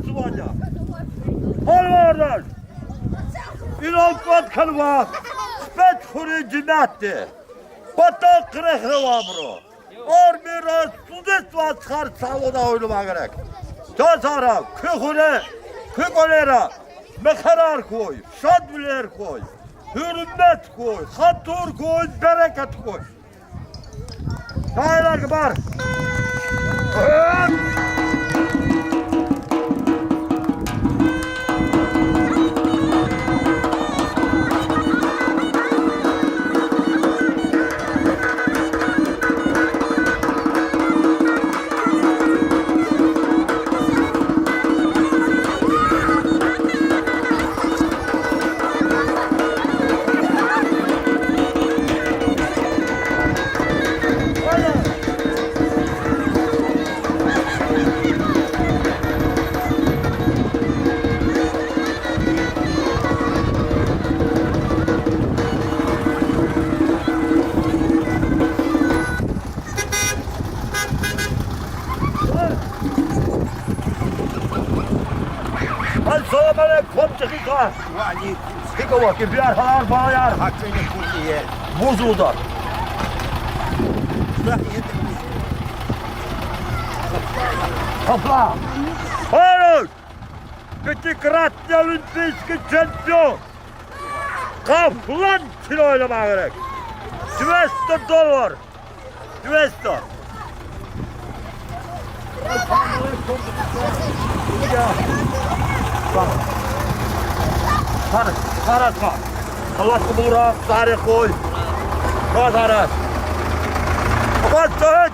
Osmanlı. Halvarlar. İnanmat kalma. Spet fırıncı metti. Batak kırıklı var bro. Ormira sudet var çıkar salona oynama gerek. Çazara, kökolera, mekarar koy, şadbiler koy, hürmet koy, hatur koy, bereket koy. Hayır akbar. Assalamu alaikum çıkıka. Çıkıka vakit birer halar bana yar. Hakkıyla kurdiye. Buzulda. Topla. Hayır. Küçük Rusya olimpiyski çempiyon. Kaplan kilo oynama gerek. $200. $200. Sarı. Allah kubura, sarı koy. Sarı. Aman söğüt.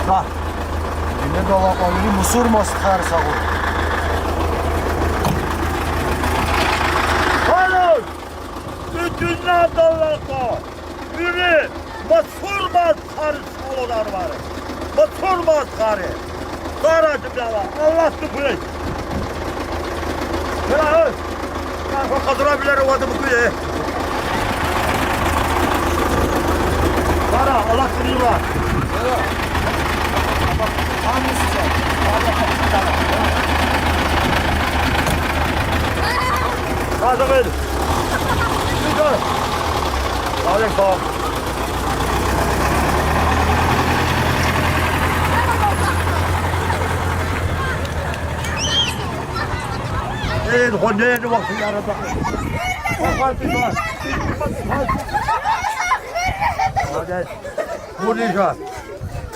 Ha. Ne de var oyunu musur mastar sağı. Hayır. Bütün adamlarla biri masur maskarı salolar var. Masur maskarı. Karacım ya var. Allah tüpürek. Şuna öl. Ben kazanabilir o adamı kuyu. Kara Allah tüpürek var. Hadi ver. Gidiyor. Aleyküm. Hoca vakti yarada. Vakti var. Hadi. Vuracağız.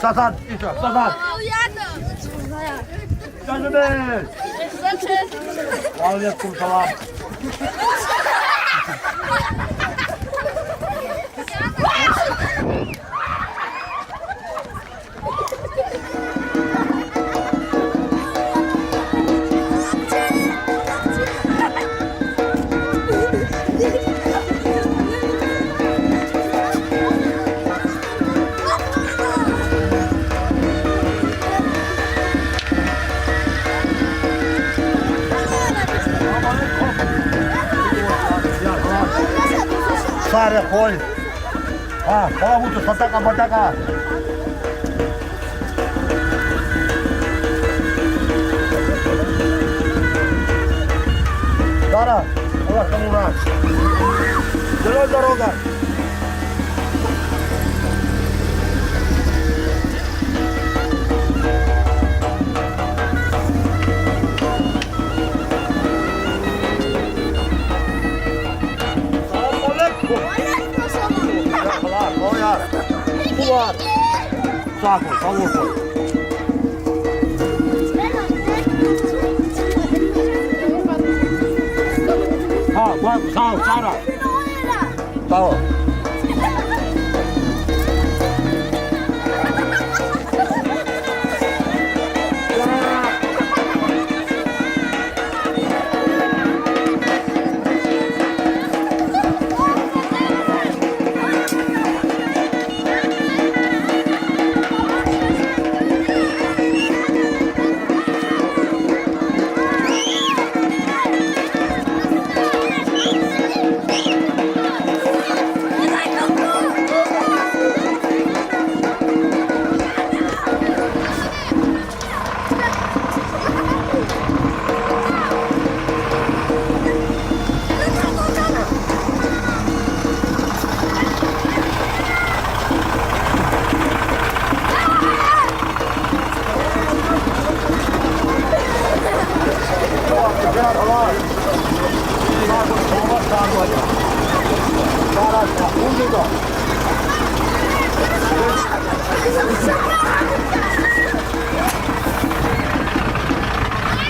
Satan, satan. Canım. Aleyküm selam. Sarı koy. Ha, kamu tu sataka bataka. Dara, Allah kamu ras. Jalan daroga. Var. Sağ koy, savur koy. Ha, bak, sağ ol, Sara. Sağ ol.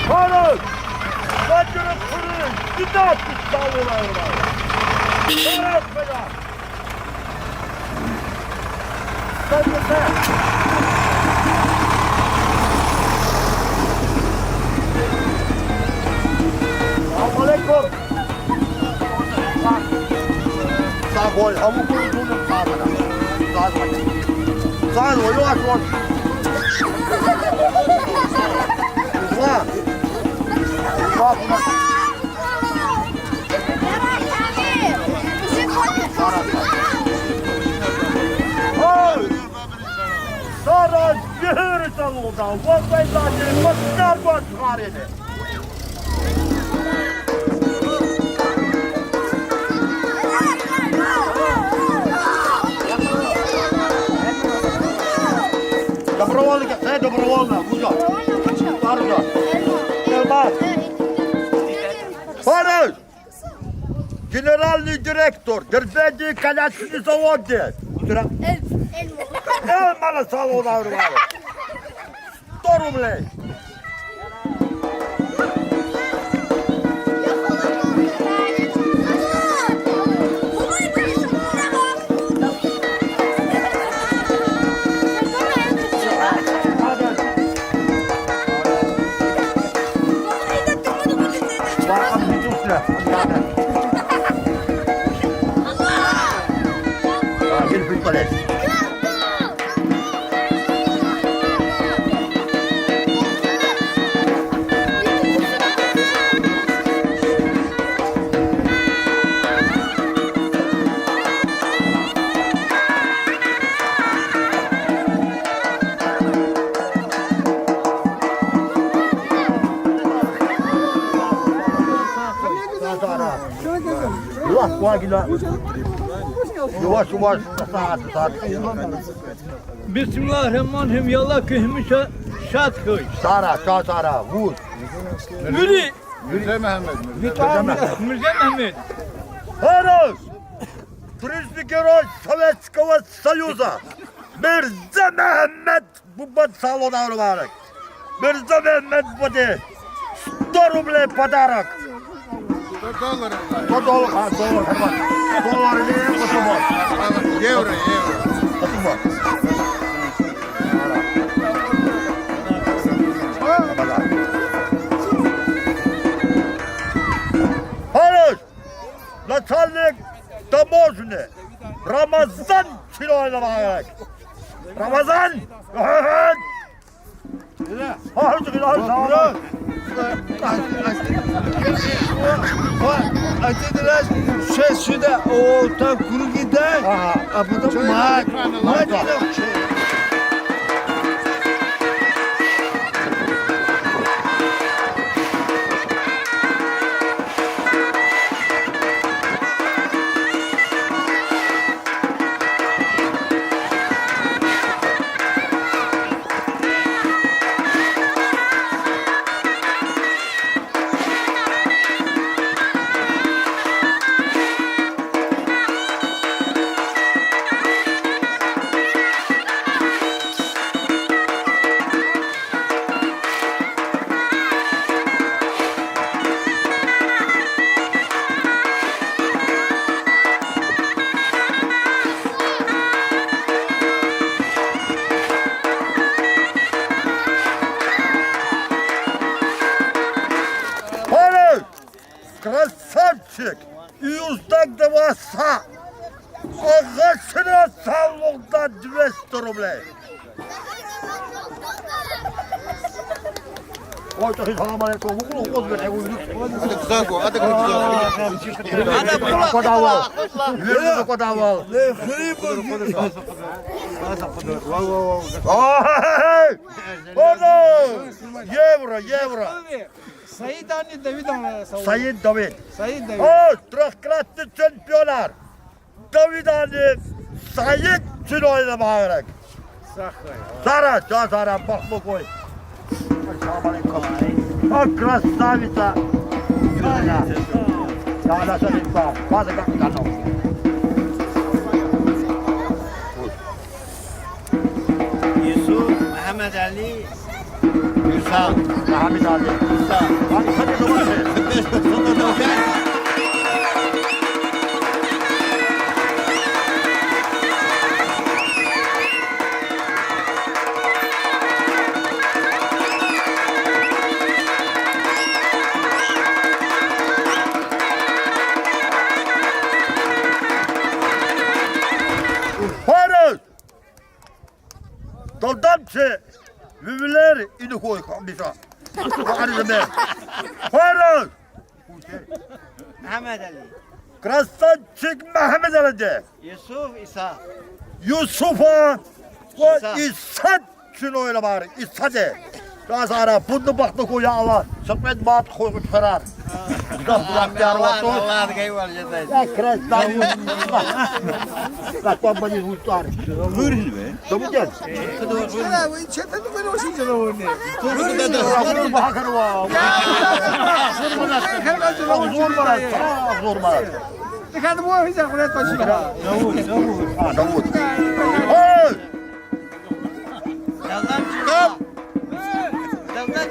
Hanım! Bacırıp fırın! Gide atmış sağlılar. Evet beyler! Sen de sen! Selamünaleyküm! Sağ koy, hamur koyduğunu sağına. Sağ koy. Sağ koy, yavaş yavaş. Ulan! Bak buna. Hey! Sonra zehir salonda, vallahi zaten baklar var çıkarını. Добровольно, добровольно, Мужа. Пардon. Gelmez. Barış! Generalni direktor, Dırfeci Kalasini Zavoddi. Elmalı salonu avruları. Dorumley. Yavaş yavaş yavaş yavaş saat. Bismillahirrahmanirrahim. Yallah kıyımı şat kıy. Sara vur. Müri. Mirza Mehmet. Mirza Mehmet. Harus! Turizmik Gерой Советского Союза! Mirza Mehmet bu salonu avruları. Mirza Mehmet bude. 100 рублей подарок. $100. $100. Ha, dolar. Dolar ne? Kutuma. Euro. Kutuma. Harus! Начальник таможни. Ramazan kilo oynamak gerek. Ramazan! Harus kilo oynamak. Açıdılar şurada o tam kuru gider. Bu da mat yok. Красавчик! И уздак да васа! Ağasına sağlıkta 200 рублей. Ой, selam aleyküm. Oğuz ver. Hadi Kodaval. Yürü Kodaval. Евро. Sayit anne David anne. Sayın David. Sayit David. O trokratlı şampiyonlar. David Ali Sayın için oynamaya gerek. Sara bak bu koy. Selam aleyküm. O krasavita. Ya da sen bak. Bazı kapıdan ol. Yusuf, Mehmet Ali, Yusuf. Muhammed Ali. Hadi domates. Horus! Doldamçı! Mübüler ini koy kambisa. Hadi be. Horus! Mehmet Ali, Krasançık Mehmet Ali. Yusuf, İsa. Yusuf'a ve İsa. İsa için öyle bari. İsa de. Daha sonra bunu baktı koya Allah. Sıkmet bat koymuş ferar. Güzel bırak yar vakti. Allah kayval yeter. Ya kres Davut. Bak beni hutlar. Buyurun be. Tabii gel. Hala bu içeride de böyle olsun canım onu. Zor bakar var. Zor var. Zor var. Dikkat bu hizaya kuret başına. Ha Davut. Hey! Yazdan çıkıp. Yazdan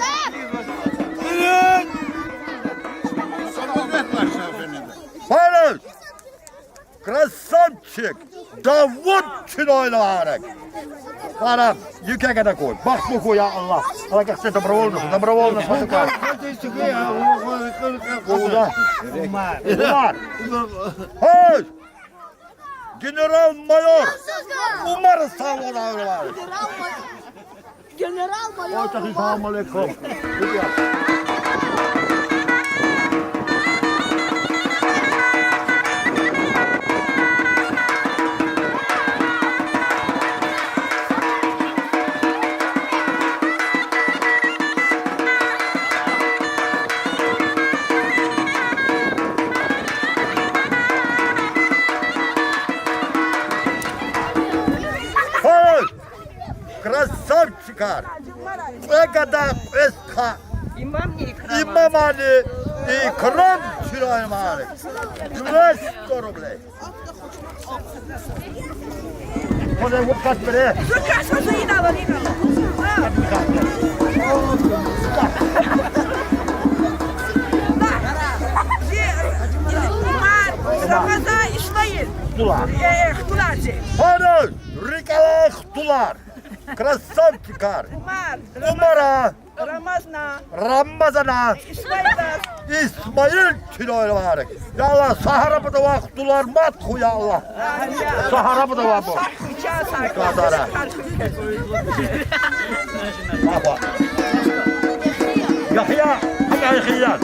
Hayır. Krasançık. Davut için öyle var. Bana yüke kadar koy. Bak bu koy ya Allah. Allah gelse добровольно. Добровольно потукай. Burada. Umar. Hey! General Mayor. Umar Savun'a öyle var. General Mayor. Selamun aleyküm. Hey! Красавчикар! Egada eska İmam Ali ikram çırayım Ali. Güneş koruble. O da bu kat bire. Ramazan işleyin. Tular. Хтуладжи. Hadi rikalah tular. Красавчикар. Umara Ramazna. Ramazana İşleyin. İsmail çırayım Ali. Ya Allah Sahara bu da vaktular mat ya Allah. Sahara bu da var bu. Kadara. Baba. Yahya, haka Yahya.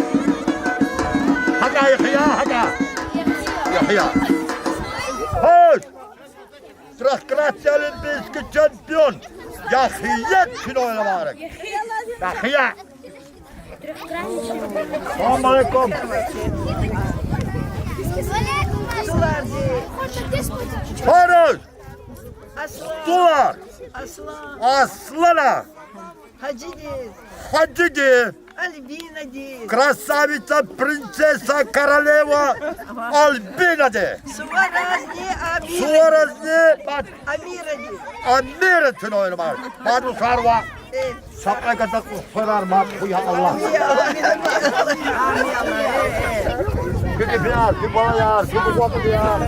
Haka Yahya, haka. Yahya. Hey! Trakrasya Olimpiski şampiyon. Yahya için oynamak. Yahya. Selamun aleyküm. Faruz. Duvar. Aslana. Hacıdiz. Hacıdi. Альбинадис. Красавица, принцесса, королева Альбинаде. Суаразни Амир. Suarezli bak Амирадис. Amiret'in oynamak. Madu sarva. Sapla kadar kusur mat ya Allah. Bir yar, bir bana yar, bir bu batı yar.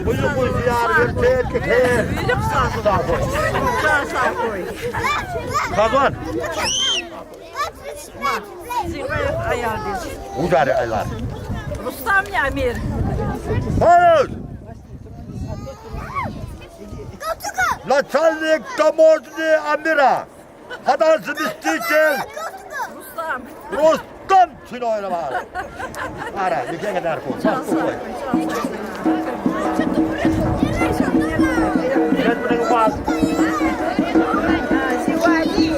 Bu yar, bir tek tek. Kazan. Ayardis. Ucari aylar. Rustam Amir. Hayır. Начальник таможни Амира. Hadası bistiçin. Rustam. Rustam için oynamak. Ara, bir kere kadar koy. Bak bu koy. Sen bunu bak. Зивали.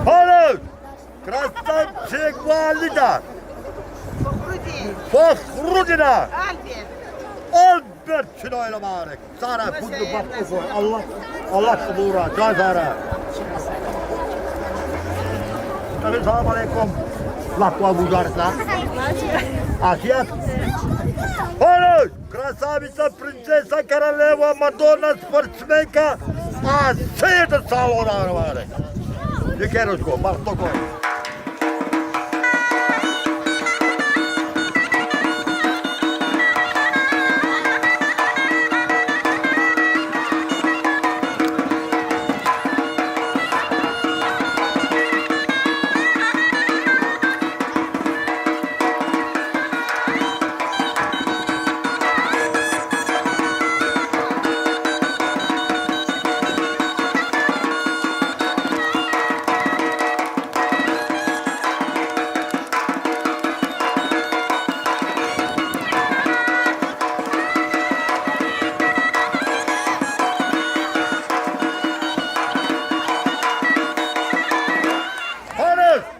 Hayır. Krasançık valida. Fakhrudina. Альберт. Al 14 kiloyla bağırık. Sana kuzu baktı koy. Allah kubura. Can sana. Assalamu alaikum. Lakva bujarsa. Asiyat. Honoš, krasavica, princesa, koroleva, Madonna, sportsmenka, a sveta salona, vare. Dikeroško, bar to koje.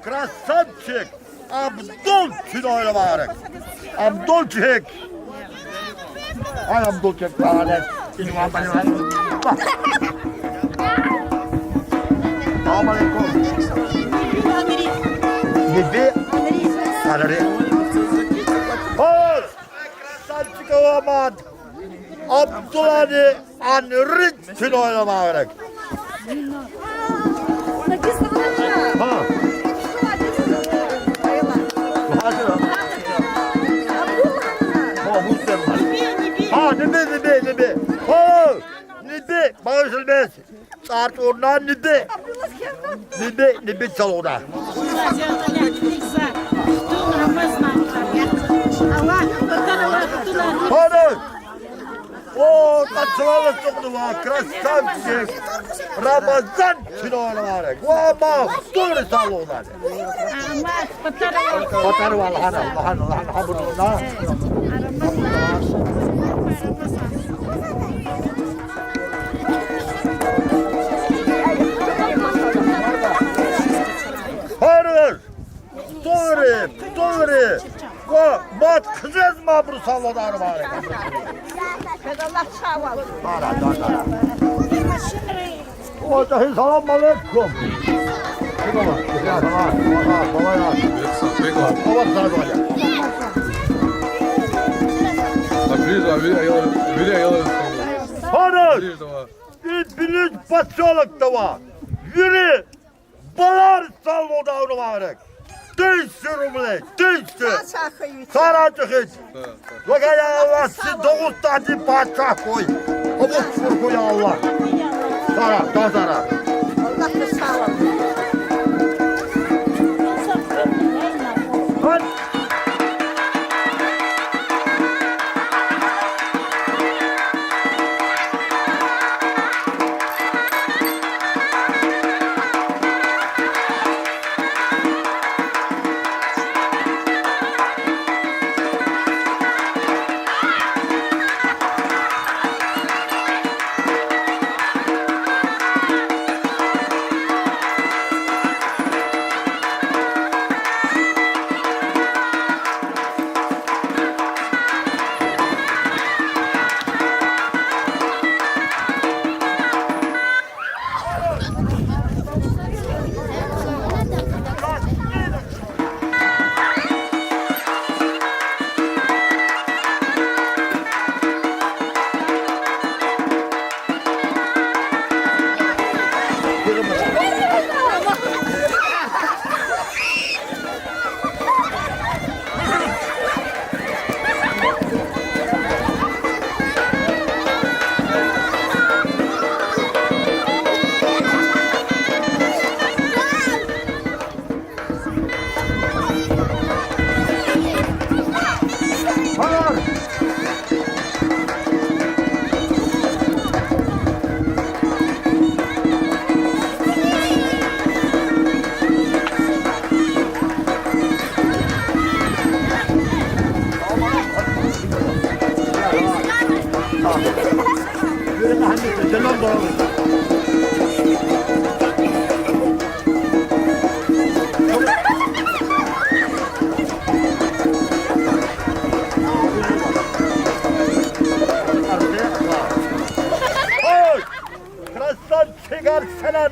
Krasavčik, Abdulčik oynamayarık. Abdulčik. Ay Abdulčik bana İnvan bana. Selamun aleyküm. Bibi. Kalori. Hoş. Krasavčik olamad. Abdulani Anriçin oynamayarık. Ha. Ha, nibi. Ha, nibi. Bağışılmaz. Saat oradan nibi. Nibi salona. Hadi. O, kaçıvalı soktu var. Krasavčik. Ramazan kinoğlu var. Vama, dur salona. Batarı var. Alhamdulillah. Hayır. Doğru. O mat kızız mı bu salonlar var? Pedalak çaval. Para. O da selamun aleyküm. Ya tamam. Baba ya. Baba sana doğacak. Hayır. İblis paçalıkta var. Yürü. Balar salonlar var. Düştü. Saracık hiç. Bakaya Allah siz 9 tane parça koy. Abuk koy Allah. Sara. Allah da sağ ol. Hadi.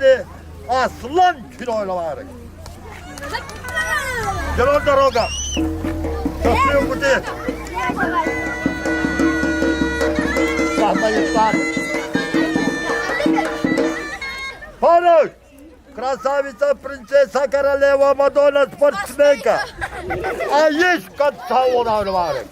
hadi aslan kiloyla varık. Gel on дорога. Köprüyü bu değil. Сахмаевстан. Поруч! Красавица, принцесса, королева, Мадонна, спортсменка. А есть конца у нас варит.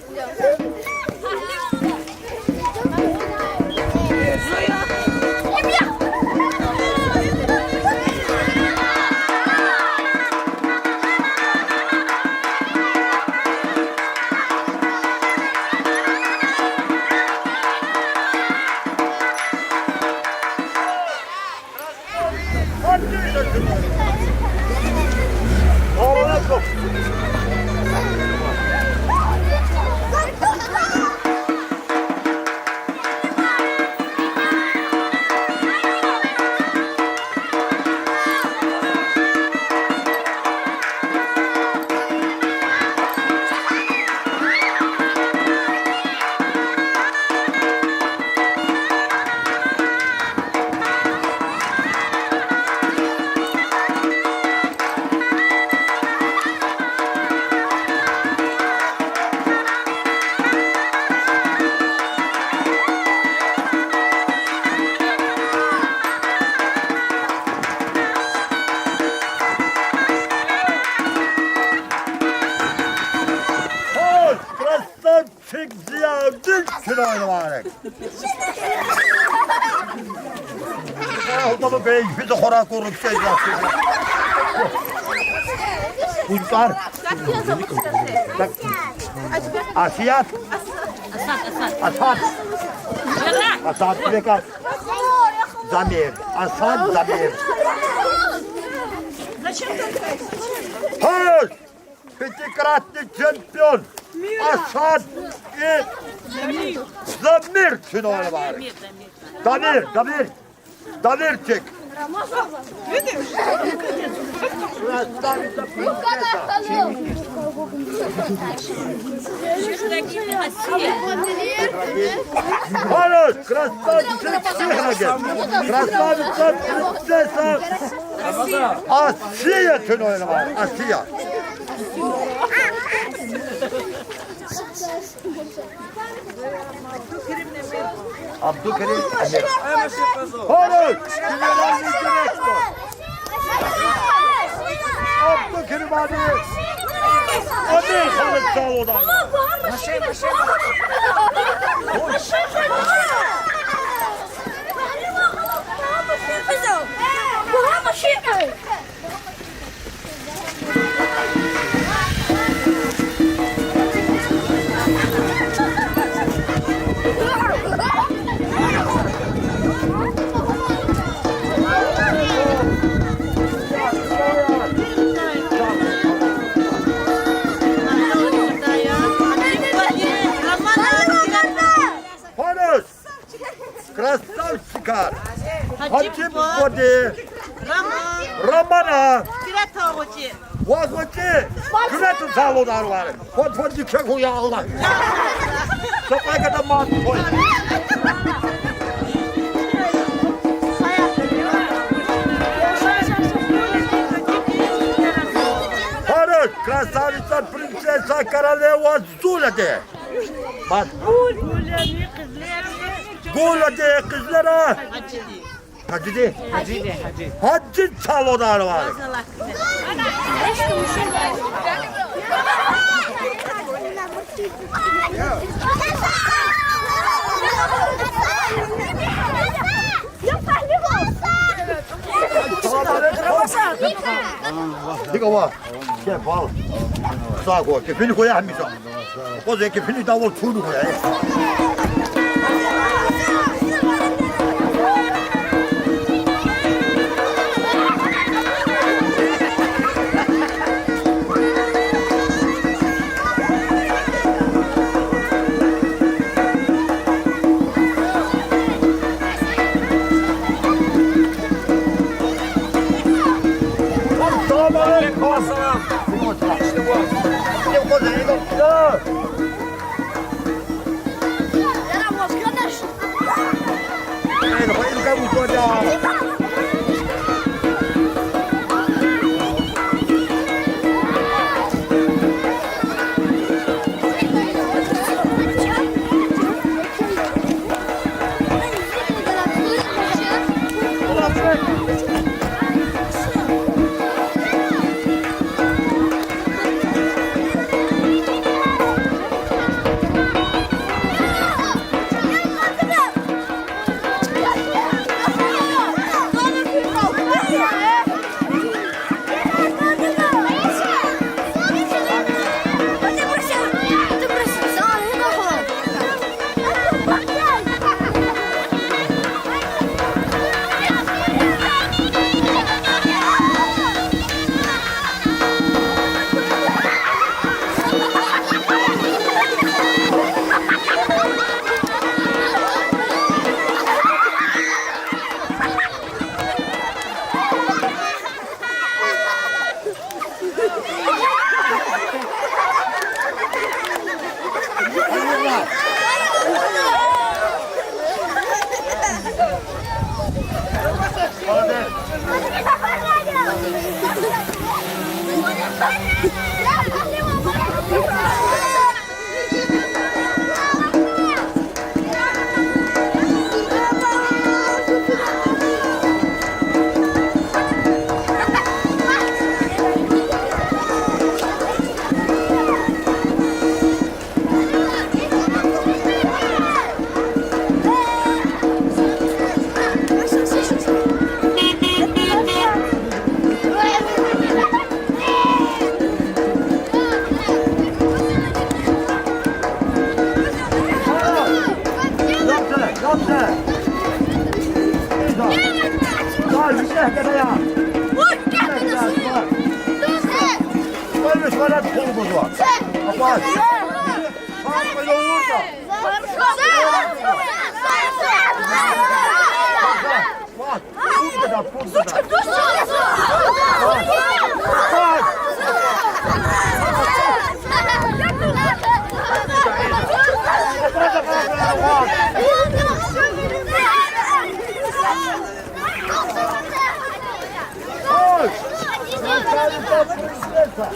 Krasavчик ziyavcık kiloyla varık. Adamı bey bir de hora kurup şey yapıyor. Kuşlar. Asiyat. Asad. Asad bekar. Zamir. Asad Zamir. Hoş. Пятикратный чемпион Асад и Замир киноли var. Дамирчик. Хорош, красавчик Сихраген. Красавица, принцесса Асия киноли var. Асия. Abdülkerim Emir. Horuç! Generalli direktör. Abdülkerim abi. Amerikalı sağlıdan. Красавчика! Хачим води! Романа! Вагочи! Күрәту салудар var! Фот дикшек уяғылар! Сопай када мат қой! Хорош! Красавица, принцесса, королева Зулade! Bak! Gulade kızlara! Hacı. Hacı salonlar var. Diga var. Gel bal. Sağ koy. Kefini koyar mısın? O zaman kefini davul tuğunu koyar. Hoş geldiniz. Ölmüş bana kolumuz var. Bak. Bak böyle olur da. Bak. Burada. Bak.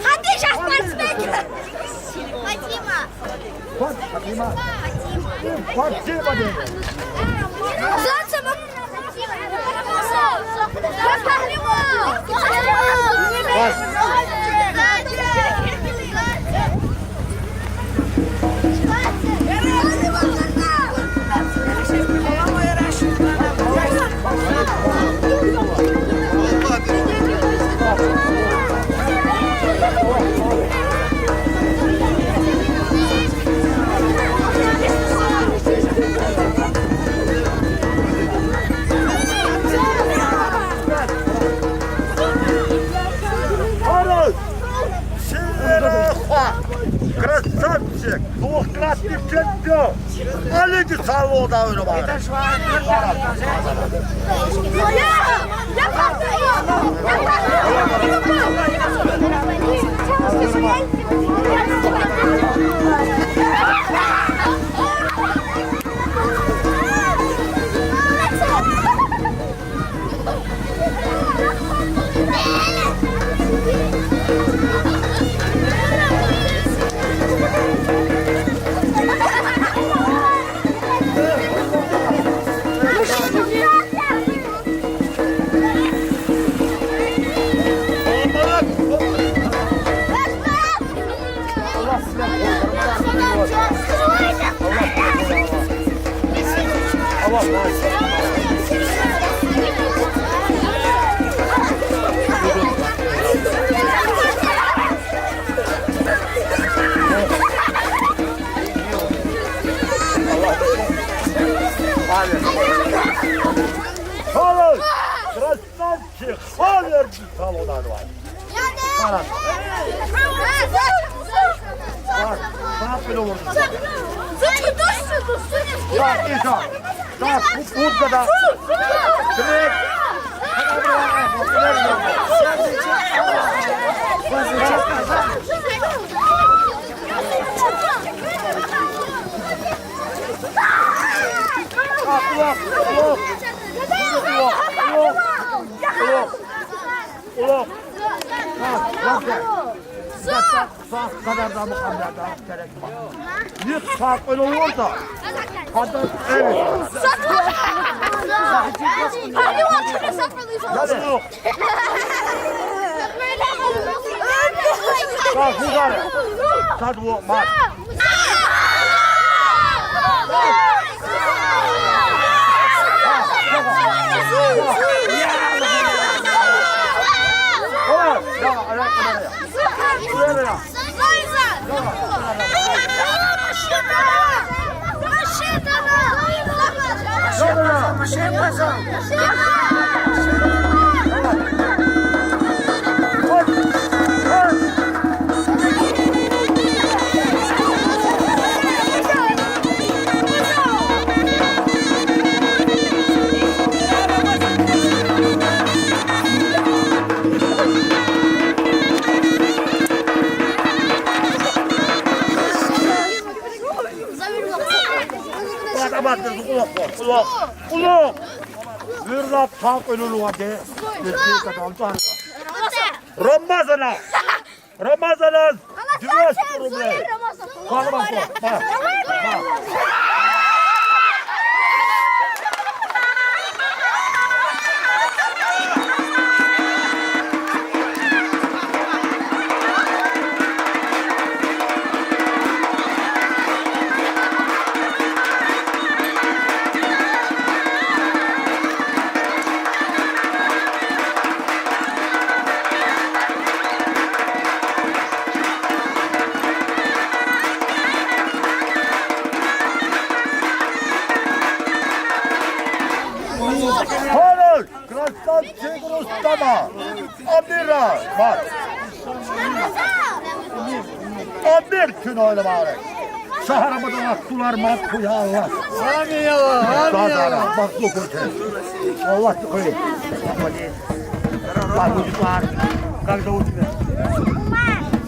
Hadi Şahmat Bey. Fatima. Fatima dedi. Красавчик! Двухкратный чемпион! А люди салона вырубали! Salon! Красавчик! Холер салона var. Bak böyle olur. Bak İsa. Bak bu burada da. Direkt. Ulan. Sağ kadar da mükemmelden gerek var. Bir saat öyle olur da. Hatta evet. Hadi yok. Bak bu kadar. Hadi bu bak. Uluk! Hürrat halk önünü vardı. Ramazan'a! Ramazan'a! Düves durumda! Bak bak bak! Amira. Bak. Amir gün oynamak. Saharamıdan aksular matkuya Allah. Amin ya Allah. Amin ya Allah. Bak bu kurtar. Allah tukoy. Bak çocuklar. Kalk da uçma.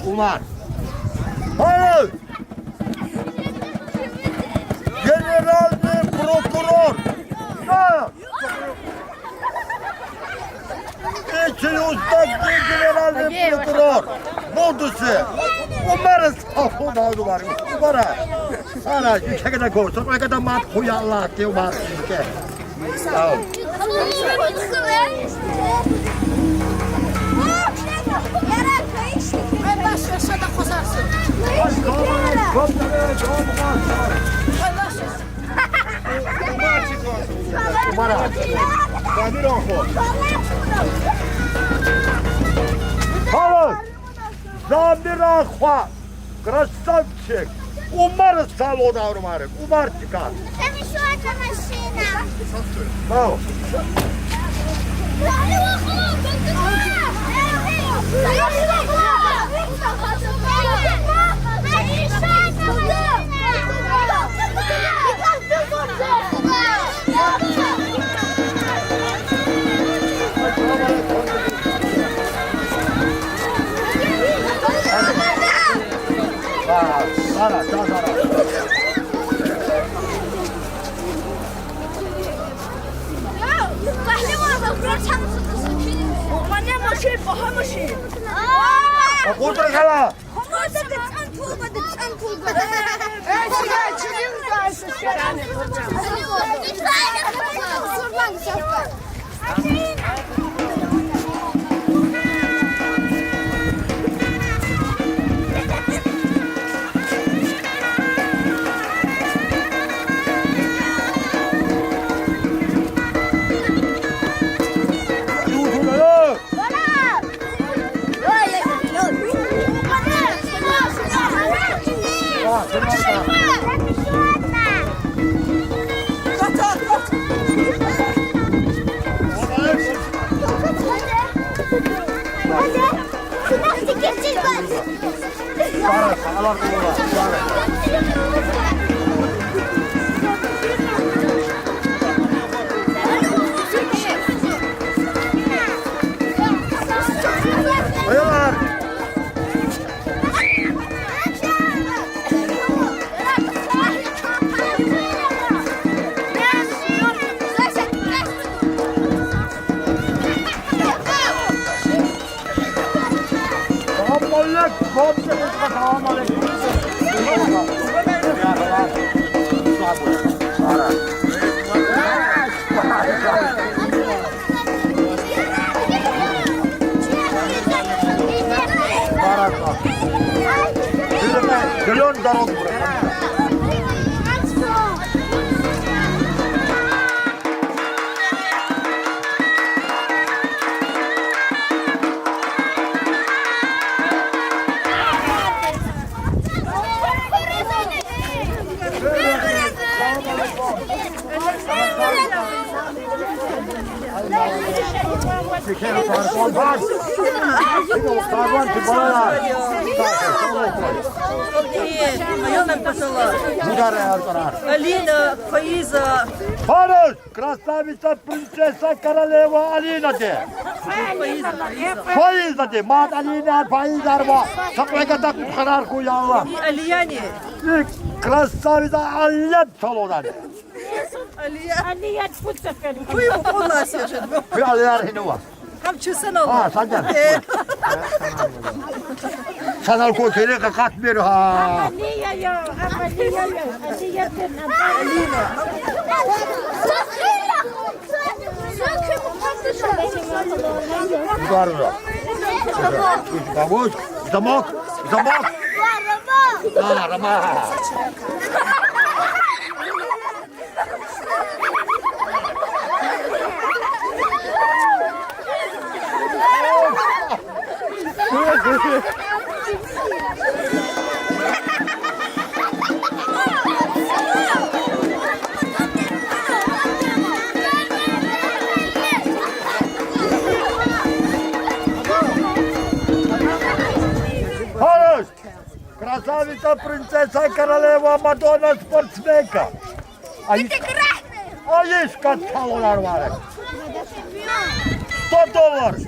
Umar. Hayır. General ve prokuror. Ha. İçin ustad ve general ve prokuror. Budusu. Umarız safı var. Umara. Sana yüksek korsun. O kadar mat kuya Allah diye umar. Sağ ol. Halo, Zamira Khwa, Krasavchik, Umar Saloda Umar, Umar çıkar. Bravo. Sana. Otur kala. Geliyor daraldı buraya. Алина, Фаиза. Фарус, красавица, принцесса, королева Алина де. Фаиза де, мат Алина, Фаиза арба. Сапрага так карар куяла. И Алияне. Красавица Алия салона де. Алия Пуцакер. Ой, у нас я же. Bir Aliyar hini var. Kamçı sen ol. Ha, sen gel. Sen al koy kere katmıyor ha. Yukarıda. Zamok. Ha, Rama. Красавица, принцесса, королева, Madonna, спортсменка. А есть каталонар var. $100.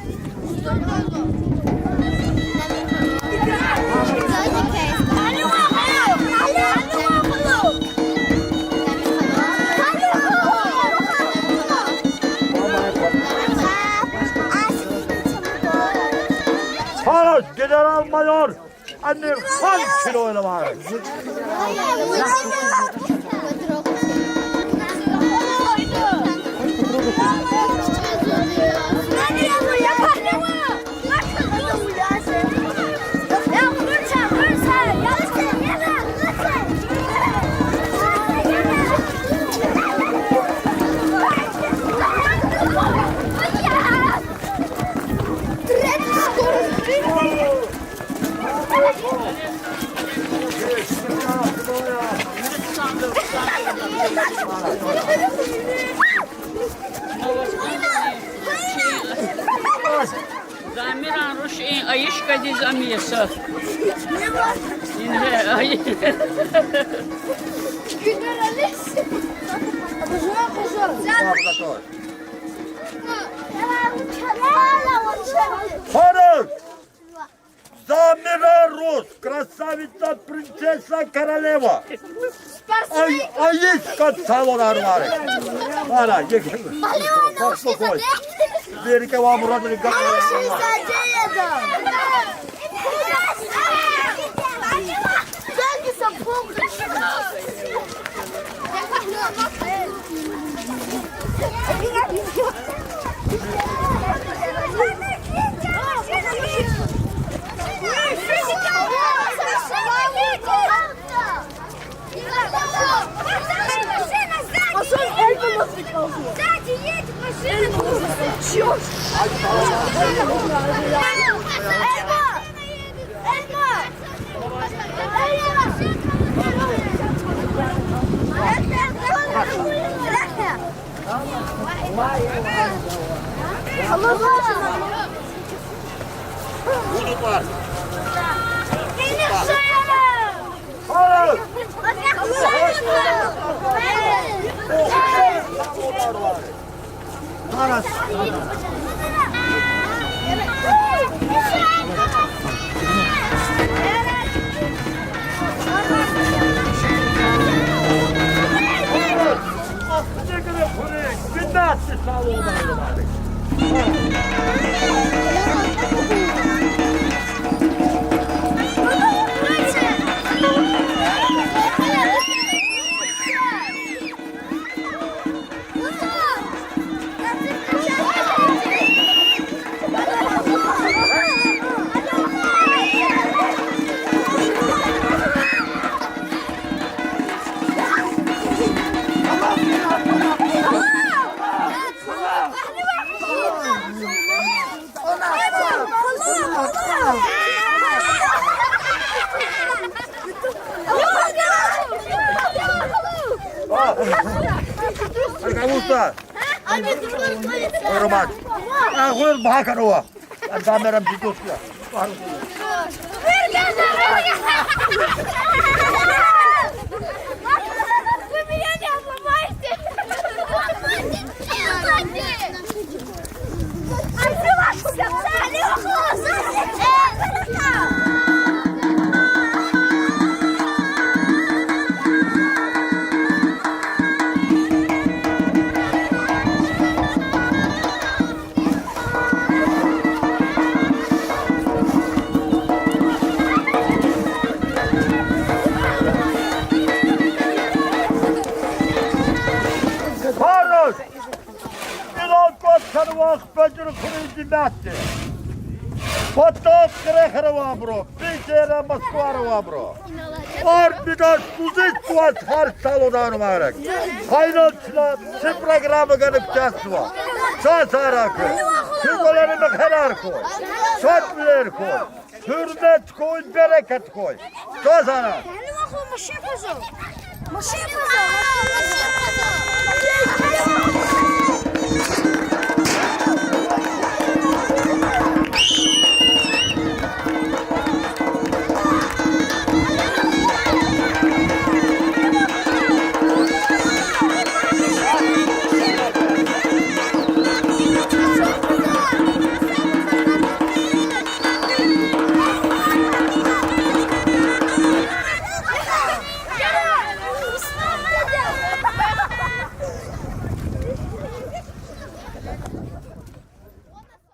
Paros, general mayor. Annem kan kiloyla var. Zamiran rush ayışka dizamiyesa. Yine ay. Paros. Замира Рус, красавица, принцесса, королева. А есть каталонар var. Hala yıkılır. Bak koy. Bir iki var burada bir Кстати, едет машина. Черт! Usta. Roman. Koyun bakar o. Kameram tutuyor. Bacırı kurucu məhdi. Potos krekhre var bro. Pişere Moskva var bro. Var bir de kuzey tuvat her salondan var. Kaynatçılar şu programı gelip var. Sağ koy. Türklerimi helal koy. Şartlar koy. Hürmet koy, bereket koy. Sağ sana. Машина, пожалуйста.